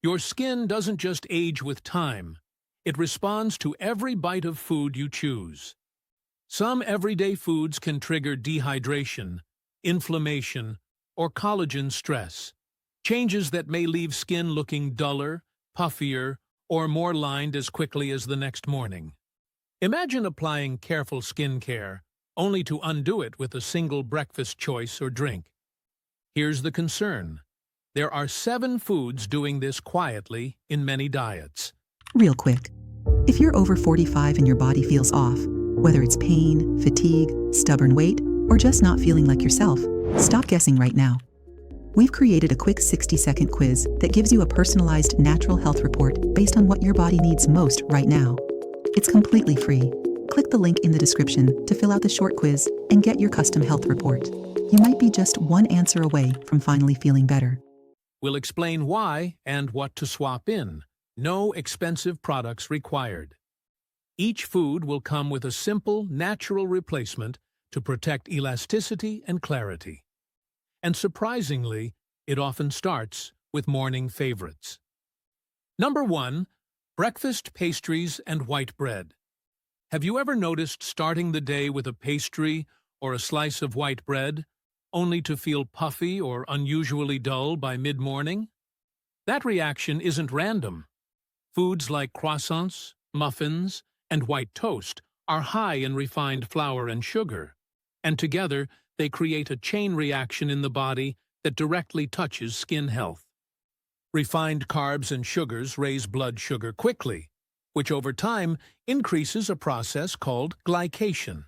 Your skin doesn't just age with time. It responds to every bite of food you choose. Some everyday foods can trigger dehydration, inflammation, or collagen stress, changes that may leave skin looking duller, puffier, or more lined as quickly as the next morning. Imagine applying careful skincare, only to undo it with a single breakfast choice or drink. Here's the concern. There are 7 foods doing this quietly in many diets. Real quick, if you're over 45 and your body feels off, whether it's pain, fatigue, stubborn weight, or just not feeling like yourself, stop guessing right now. We've created a quick 60-second quiz that gives you a personalized natural health report based on what your body needs most right now. It's completely free. Click the link in the description to fill out the short quiz and get your custom health report. You might be just one answer away from finally feeling better. We'll explain why and what to swap in. No expensive products required. Each food will come with a simple, natural replacement to protect elasticity and clarity. And surprisingly, it often starts with morning favorites. Number 1, breakfast pastries and white bread. Have you ever noticed starting the day with a pastry or a slice of white bread, only to feel puffy or unusually dull by mid-morning? That reaction isn't random. Foods like croissants, muffins, and white toast are high in refined flour and sugar, and together they create a chain reaction in the body that directly touches skin health. Refined carbs and sugars raise blood sugar quickly, which over time increases a process called glycation.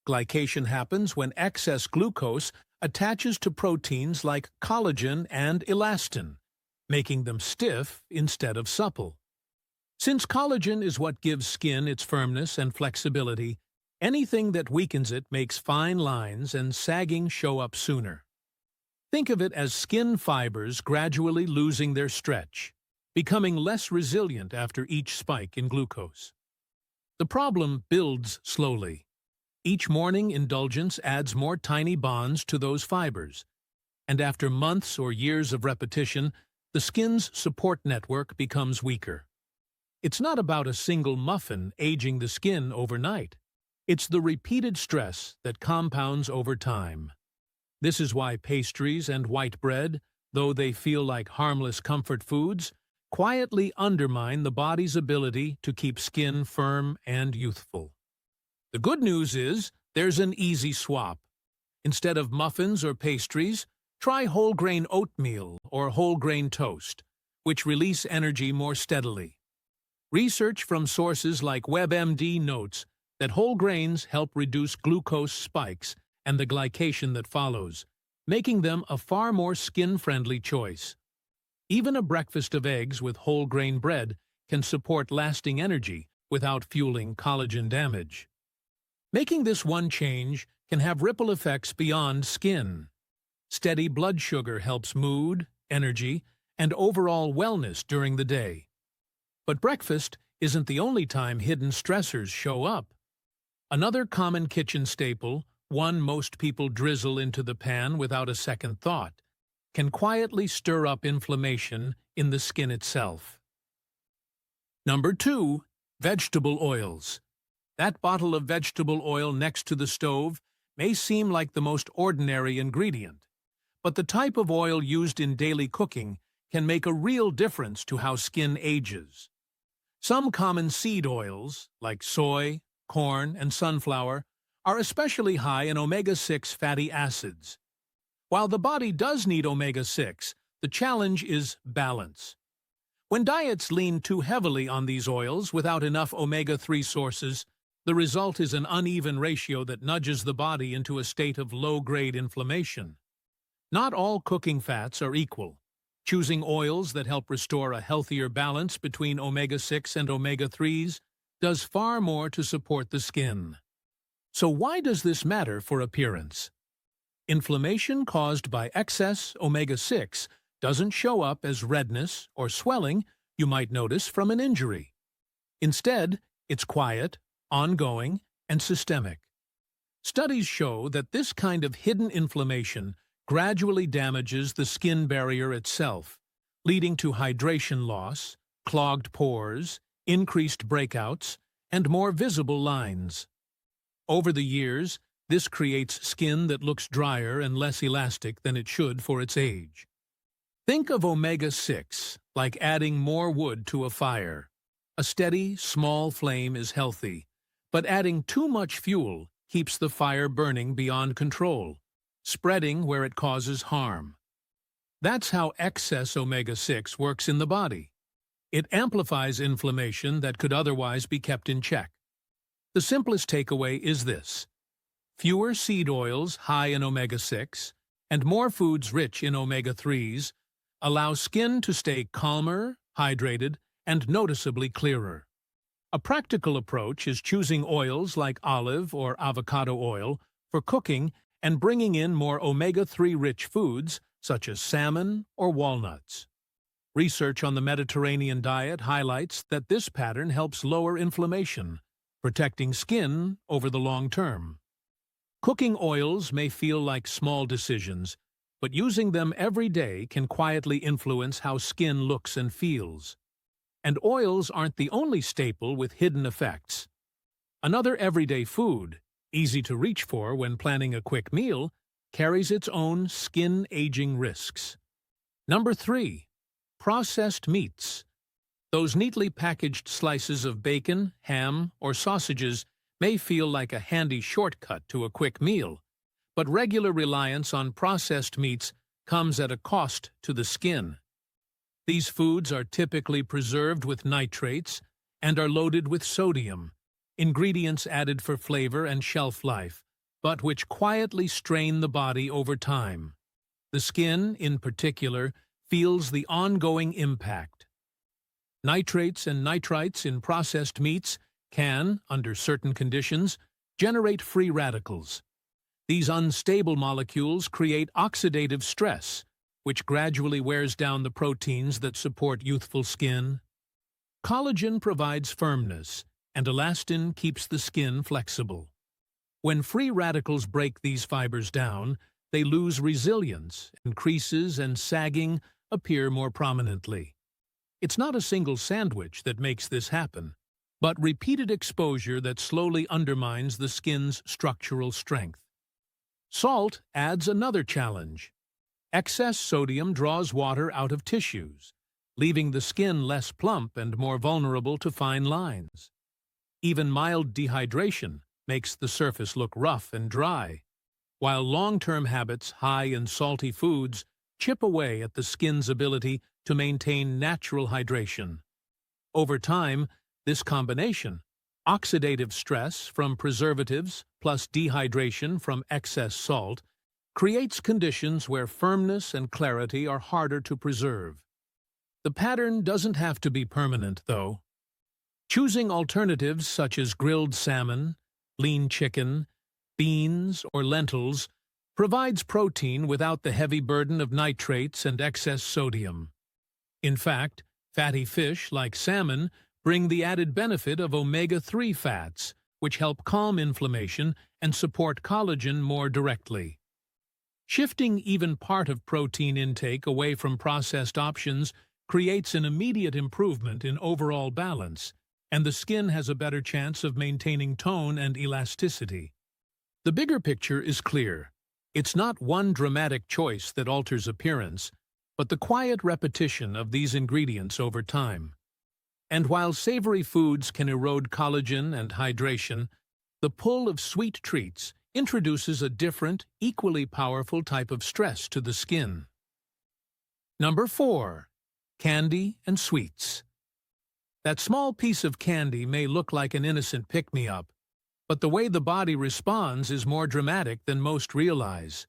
Glycation happens when excess glucose attaches to proteins like collagen and elastin, making them stiff instead of supple. Since collagen is what gives skin its firmness and flexibility, anything that weakens it makes fine lines and sagging show up sooner. Think of it as skin fibers gradually losing their stretch, becoming less resilient after each spike in glucose. The problem builds slowly. Each morning indulgence adds more tiny bonds to those fibers, and after months or years of repetition, the skin's support network becomes weaker. It's not about a single muffin aging the skin overnight. It's the repeated stress that compounds over time. This is why pastries and white bread, though they feel like harmless comfort foods, quietly undermine the body's ability to keep skin firm and youthful. The good news is there's an easy swap. Instead of muffins or pastries, try whole grain oatmeal or whole grain toast, which release energy more steadily. Research from sources like WebMD notes that whole grains help reduce glucose spikes and the glycation that follows, making them a far more skin-friendly choice. Even a breakfast of eggs with whole grain bread can support lasting energy without fueling collagen damage. Making this one change can have ripple effects beyond skin. Steady blood sugar helps mood, energy, and overall wellness during the day. But breakfast isn't the only time hidden stressors show up. Another common kitchen staple, one most people drizzle into the pan without a second thought, can quietly stir up inflammation in the skin itself. Number 2, vegetable oils. That bottle of vegetable oil next to the stove may seem like the most ordinary ingredient, but the type of oil used in daily cooking can make a real difference to how skin ages. Some common seed oils, like soy, corn, and sunflower, are especially high in omega-6 fatty acids. While the body does need omega-6, the challenge is balance. When diets lean too heavily on these oils without enough omega-3 sources, the result is an uneven ratio that nudges the body into a state of low-grade inflammation. Not all cooking fats are equal. Choosing oils that help restore a healthier balance between omega-6 and omega-3s does far more to support the skin. So why does this matter for appearance? Inflammation caused by excess omega-6 doesn't show up as redness or swelling you might notice from an injury. Instead, it's quiet, ongoing, and systemic. Studies show that this kind of hidden inflammation gradually damages the skin barrier itself, leading to hydration loss, clogged pores, increased breakouts, and more visible lines. Over the years, this creates skin that looks drier and less elastic than it should for its age. Think of omega-6 like adding more wood to a fire. A steady, small flame is healthy, but adding too much fuel keeps the fire burning beyond control, spreading where it causes harm. That's how excess omega-6 works in the body. It amplifies inflammation that could otherwise be kept in check. The simplest takeaway is this: fewer seed oils high in omega-6 and more foods rich in omega-3s allow skin to stay calmer, hydrated, and noticeably clearer. A practical approach is choosing oils like olive or avocado oil for cooking and bringing in more omega-3-rich foods such as salmon or walnuts. Research on the Mediterranean diet highlights that this pattern helps lower inflammation, protecting skin over the long term. Cooking oils may feel like small decisions, but using them every day can quietly influence how skin looks and feels. And oils aren't the only staple with hidden effects. Another everyday food, easy to reach for when planning a quick meal, carries its own skin-aging risks. Number 3. Processed meats. Those neatly packaged slices of bacon, ham, or sausages may feel like a handy shortcut to a quick meal, but regular reliance on processed meats comes at a cost to the skin. These foods are typically preserved with nitrates and are loaded with sodium, ingredients added for flavor and shelf life, but which quietly strain the body over time. The skin, in particular, feels the ongoing impact. Nitrates and nitrites in processed meats can, under certain conditions, generate free radicals. These unstable molecules create oxidative stress, which gradually wears down the proteins that support youthful skin. Collagen provides firmness, and elastin keeps the skin flexible. When free radicals break these fibers down, they lose resilience, and creases and sagging appear more prominently. It's not a single sandwich that makes this happen, but repeated exposure that slowly undermines the skin's structural strength. Salt adds another challenge. Excess sodium draws water out of tissues, leaving the skin less plump and more vulnerable to fine lines. Even mild dehydration makes the surface look rough and dry, while long-term habits high in salty foods chip away at the skin's ability to maintain natural hydration. Over time, this combination, oxidative stress from preservatives plus dehydration from excess salt, creates conditions where firmness and clarity are harder to preserve. The pattern doesn't have to be permanent, though. Choosing alternatives such as grilled salmon, lean chicken, beans, or lentils provides protein without the heavy burden of nitrates and excess sodium. In fact, fatty fish like salmon bring the added benefit of omega-3 fats, which help calm inflammation and support collagen more directly. Shifting even part of protein intake away from processed options creates an immediate improvement in overall balance, and the skin has a better chance of maintaining tone and elasticity. The bigger picture is clear. It's not one dramatic choice that alters appearance, but the quiet repetition of these ingredients over time. And while savory foods can erode collagen and hydration, the pull of sweet treats introduces a different, equally powerful type of stress to the skin. Number 4. Candy and sweets. That small piece of candy may look like an innocent pick-me-up, but the way the body responds is more dramatic than most realize.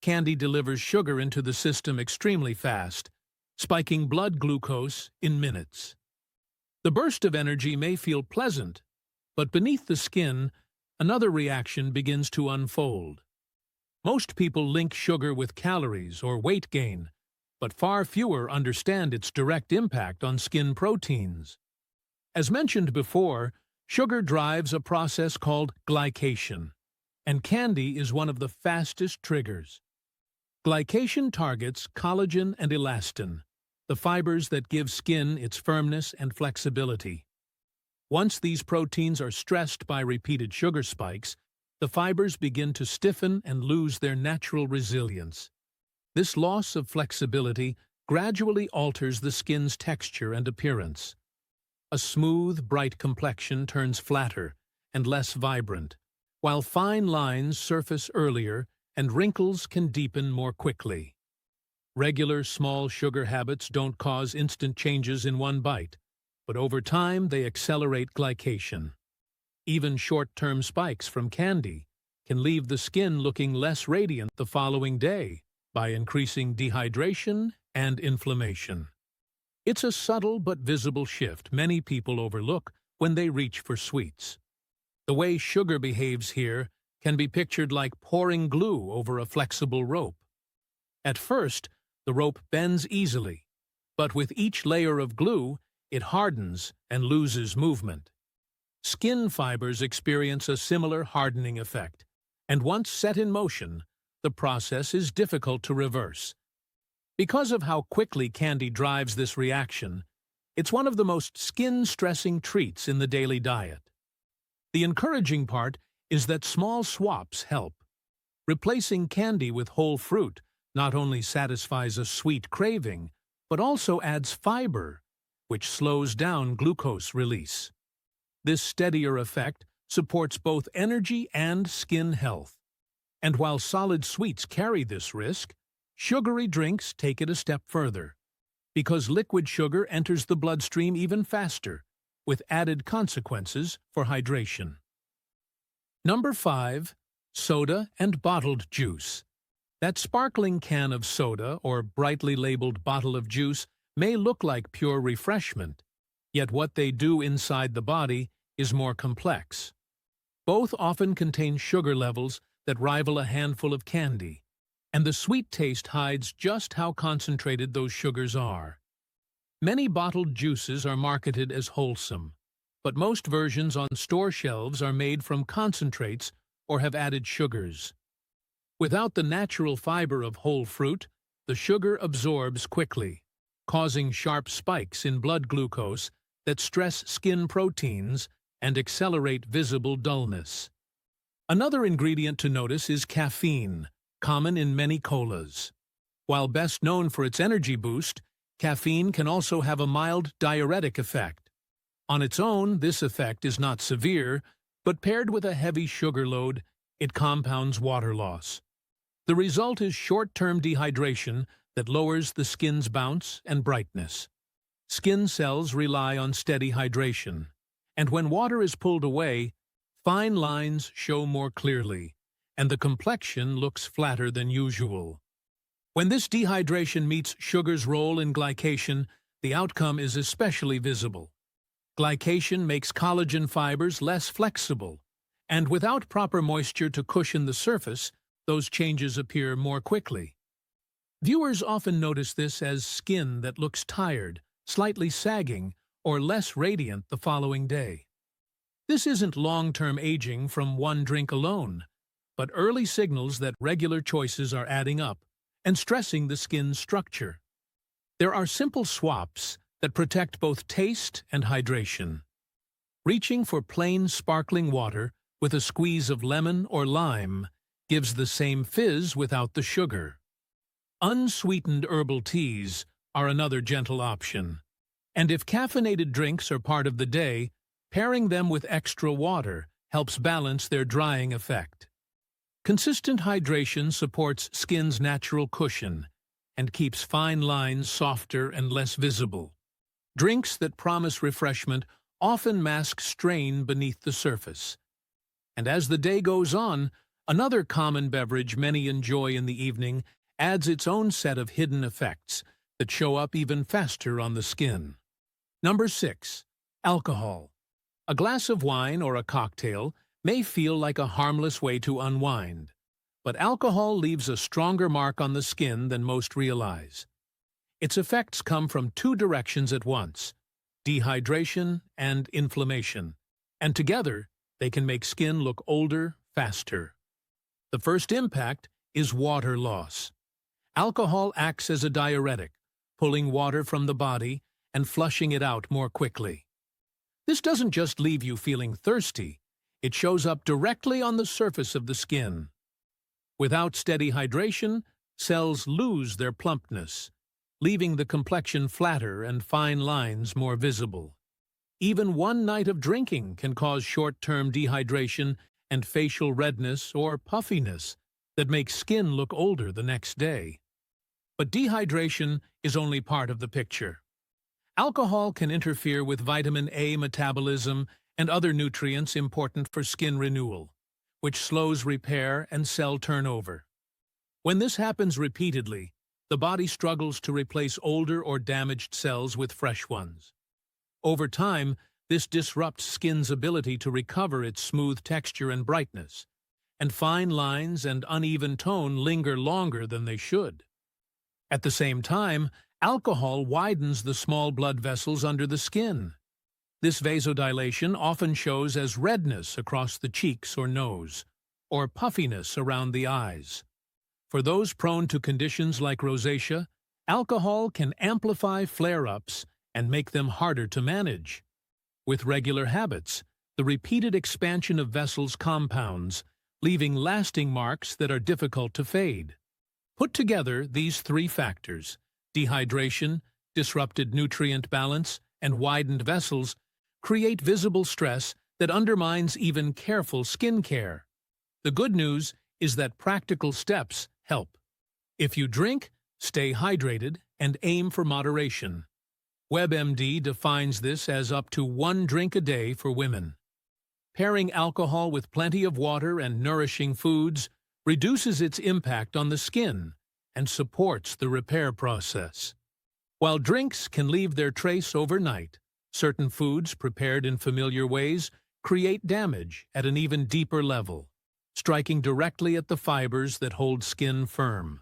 Candy delivers sugar into the system extremely fast, spiking blood glucose in minutes. The burst of energy may feel pleasant, but beneath the skin, another reaction begins to unfold. Most people link sugar with calories or weight gain, but far fewer understand its direct impact on skin proteins. As mentioned before, sugar drives a process called glycation, and candy is one of the fastest triggers. Glycation targets collagen and elastin, the fibers that give skin its firmness and flexibility. Once these proteins are stressed by repeated sugar spikes, the fibers begin to stiffen and lose their natural resilience. This loss of flexibility gradually alters the skin's texture and appearance. A smooth, bright complexion turns flatter and less vibrant, while fine lines surface earlier and wrinkles can deepen more quickly. Regular small sugar habits don't cause instant changes in one bite, but over time they accelerate glycation. Even short-term spikes from candy can leave the skin looking less radiant the following day by increasing dehydration and inflammation. It's a subtle but visible shift many people overlook when they reach for sweets. The way sugar behaves here can be pictured like pouring glue over a flexible rope. At first, the rope bends easily, but with each layer of glue, it hardens and loses movement. Skin fibers experience a similar hardening effect, and once set in motion, the process is difficult to reverse. Because of how quickly candy drives this reaction, it's one of the most skin-stressing treats in the daily diet. The encouraging part is that small swaps help. Replacing candy with whole fruit not only satisfies a sweet craving, but also adds fiber, which slows down glucose release. This steadier effect supports both energy and skin health. And while solid sweets carry this risk, sugary drinks take it a step further, because liquid sugar enters the bloodstream even faster, with added consequences for hydration. Number 5. Soda and bottled juice. That sparkling can of soda or brightly labeled bottle of juice may look like pure refreshment, yet what they do inside the body is more complex. Both often contain sugar levels that rival a handful of candy, and the sweet taste hides just how concentrated those sugars are. Many bottled juices are marketed as wholesome, but most versions on store shelves are made from concentrates or have added sugars. Without the natural fiber of whole fruit, the sugar absorbs quickly, causing sharp spikes in blood glucose that stress skin proteins and accelerate visible dullness. Another ingredient to notice is caffeine, common in many colas. While best known for its energy boost, caffeine can also have a mild diuretic effect. On its own, this effect is not severe, but paired with a heavy sugar load, it compounds water loss. The result is short-term dehydration that lowers the skin's bounce and brightness. Skin cells rely on steady hydration, and when water is pulled away, fine lines show more clearly, and the complexion looks flatter than usual. When this dehydration meets sugar's role in glycation, the outcome is especially visible. Glycation makes collagen fibers less flexible, and without proper moisture to cushion the surface, those changes appear more quickly. Viewers often notice this as skin that looks tired, slightly sagging, or less radiant the following day. This isn't long-term aging from one drink alone, but early signals that regular choices are adding up and stressing the skin's structure. There are simple swaps that protect both taste and hydration. Reaching for plain sparkling water with a squeeze of lemon or lime gives the same fizz without the sugar. Unsweetened herbal teas are another gentle option. And if caffeinated drinks are part of the day, pairing them with extra water helps balance their drying effect. Consistent hydration supports skin's natural cushion and keeps fine lines softer and less visible. Drinks that promise refreshment often mask strain beneath the surface. And as the day goes on, another common beverage many enjoy in the evening adds its own set of hidden effects that show up even faster on the skin. Number 6. Alcohol. A glass of wine or a cocktail may feel like a harmless way to unwind, but alcohol leaves a stronger mark on the skin than most realize. Its effects come from two directions at once: dehydration and inflammation, and together they can make skin look older faster. The first impact is water loss. Alcohol acts as a diuretic, pulling water from the body and flushing it out more quickly. This doesn't just leave you feeling thirsty, it shows up directly on the surface of the skin. Without steady hydration, cells lose their plumpness, leaving the complexion flatter and fine lines more visible. Even one night of drinking can cause short-term dehydration and facial redness or puffiness that makes skin look older the next day. But dehydration is only part of the picture. Alcohol can interfere with vitamin A metabolism and other nutrients important for skin renewal, which slows repair and cell turnover. When this happens repeatedly, the body struggles to replace older or damaged cells with fresh ones. Over time, this disrupts skin's ability to recover its smooth texture and brightness, and fine lines and uneven tone linger longer than they should. At the same time, alcohol widens the small blood vessels under the skin. This vasodilation often shows as redness across the cheeks or nose, or puffiness around the eyes. For those prone to conditions like rosacea, alcohol can amplify flare-ups and make them harder to manage. With regular habits, the repeated expansion of vessels compounds, leaving lasting marks that are difficult to fade. Put together, these three factors, dehydration, disrupted nutrient balance, and widened vessels, create visible stress that undermines even careful skin care. The good news is that practical steps help. If you drink, stay hydrated and aim for moderation. WebMD defines this as up to 1 drink a day for women. Pairing alcohol with plenty of water and nourishing foods reduces its impact on the skin and supports the repair process. While drinks can leave their trace overnight, certain foods prepared in familiar ways create damage at an even deeper level, striking directly at the fibers that hold skin firm.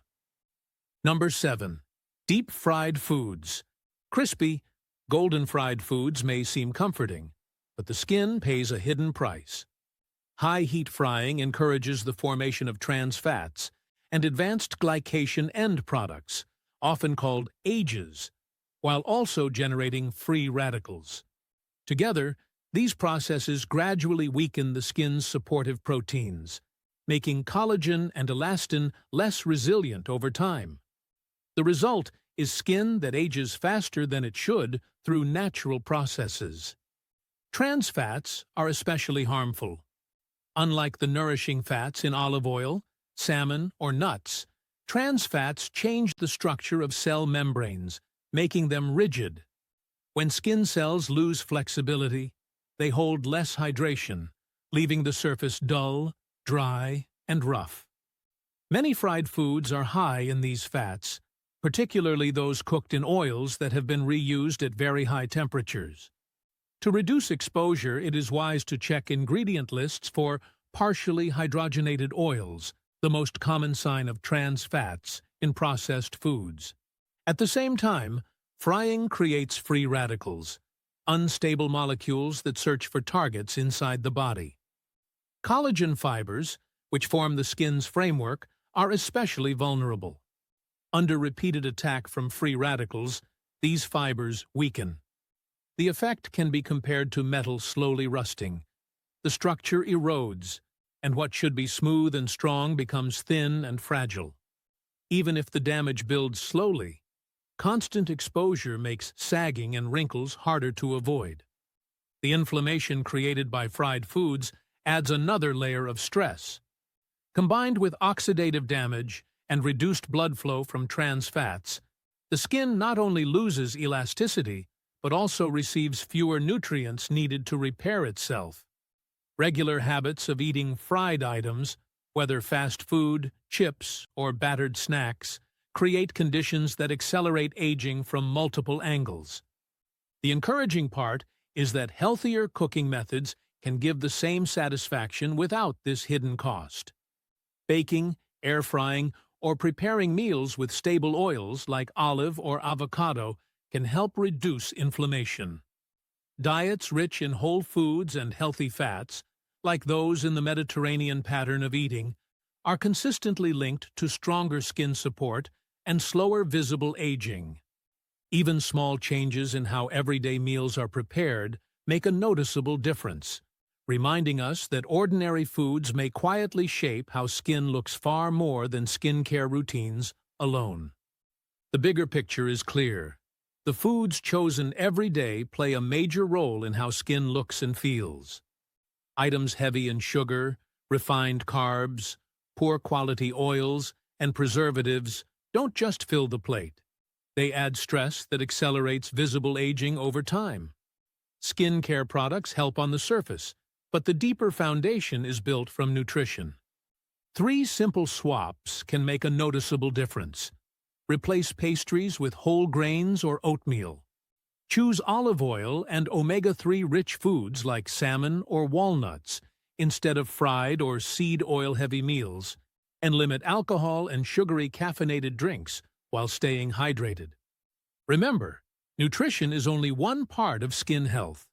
Number 7. Deep-fried foods. Crispy, golden-fried foods may seem comforting, but the skin pays a hidden price. High-heat frying encourages the formation of trans fats and advanced glycation end products, often called ages, while also generating free radicals. Together, these processes gradually weaken the skin's supportive proteins, making collagen and elastin less resilient over time. The result is skin that ages faster than it should through natural processes. Trans fats are especially harmful. Unlike the nourishing fats in olive oil, salmon, or nuts, trans fats change the structure of cell membranes, making them rigid. When skin cells lose flexibility, they hold less hydration, leaving the surface dull, dry, and rough. Many fried foods are high in these fats, particularly those cooked in oils that have been reused at very high temperatures. To reduce exposure, it is wise to check ingredient lists for partially hydrogenated oils, the most common sign of trans fats in processed foods. At the same time, frying creates free radicals, unstable molecules that search for targets inside the body. Collagen fibers, which form the skin's framework, are especially vulnerable. Under repeated attack from free radicals, these fibers weaken. The effect can be compared to metal slowly rusting. The structure erodes, and what should be smooth and strong becomes thin and fragile. Even if the damage builds slowly, constant exposure makes sagging and wrinkles harder to avoid. The inflammation created by fried foods adds another layer of stress. Combined with oxidative damage and reduced blood flow from trans fats, the skin not only loses elasticity, but also receives fewer nutrients needed to repair itself. Regular habits of eating fried items, whether fast food, chips, or battered snacks, create conditions that accelerate aging from multiple angles. The encouraging part is that healthier cooking methods can give the same satisfaction without this hidden cost. Baking, air frying, or preparing meals with stable oils like olive or avocado can help reduce inflammation. Diets rich in whole foods and healthy fats, like those in the Mediterranean pattern of eating, are consistently linked to stronger skin support and slower visible aging. Even small changes in how everyday meals are prepared make a noticeable difference, reminding us that ordinary foods may quietly shape how skin looks far more than skincare routines alone. The bigger picture is clear. The foods chosen every day play a major role in how skin looks and feels. Items heavy in sugar, refined carbs, poor quality oils, and preservatives don't just fill the plate. They add stress that accelerates visible aging over time. Skincare products help on the surface, but the deeper foundation is built from nutrition. 3 simple swaps can make a noticeable difference. Replace pastries with whole grains or oatmeal. Choose olive oil and omega-3 rich foods like salmon or walnuts instead of fried or seed oil-heavy meals, and limit alcohol and sugary caffeinated drinks while staying hydrated. Remember, nutrition is only one part of skin health.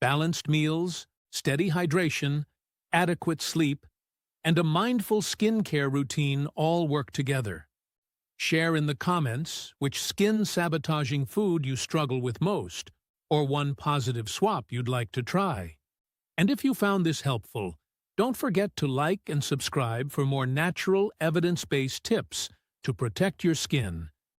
Balanced meals, steady hydration, adequate sleep, and a mindful skincare routine all work together. Share in the comments which skin-sabotaging food you struggle with most, or one positive swap you'd like to try. And if you found this helpful, don't forget to like and subscribe for more natural, evidence-based tips to protect your skin